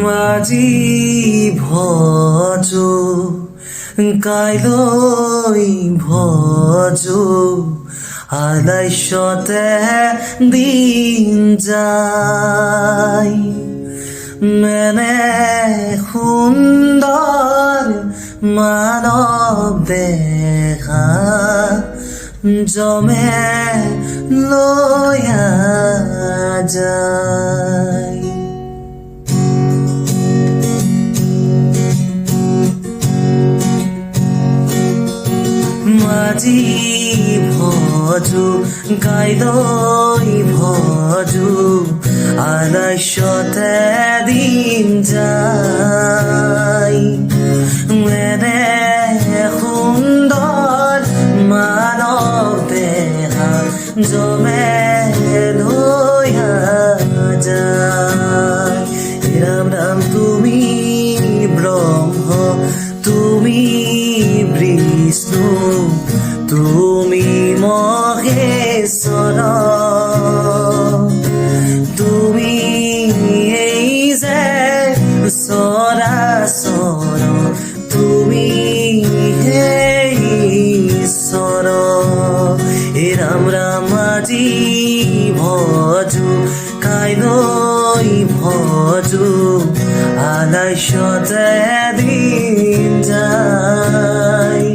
আজি ভজো কাইলৈ ভজো আলস্যতে দিন যায় মেনে সুন্দৰ মানৱ দেখা জমে লৈ যায় আজি ভজো কাইলৈ ভজো আলস্যতে দিন যায় মেনে সুন্দৰ মানৱ দেহা জমে লৈ যায় ৰাম ৰাম তুমি ব্ৰহ্ম তুমি বিষ্ণু তুমি মহেশ্বৰ তুমি এই যে চৰাচৰ তুমি সেই ঈশ্বৰ ৰাম ৰাম আজি ভজো কাইলৈ ভজো আলস্যতে দিন যায়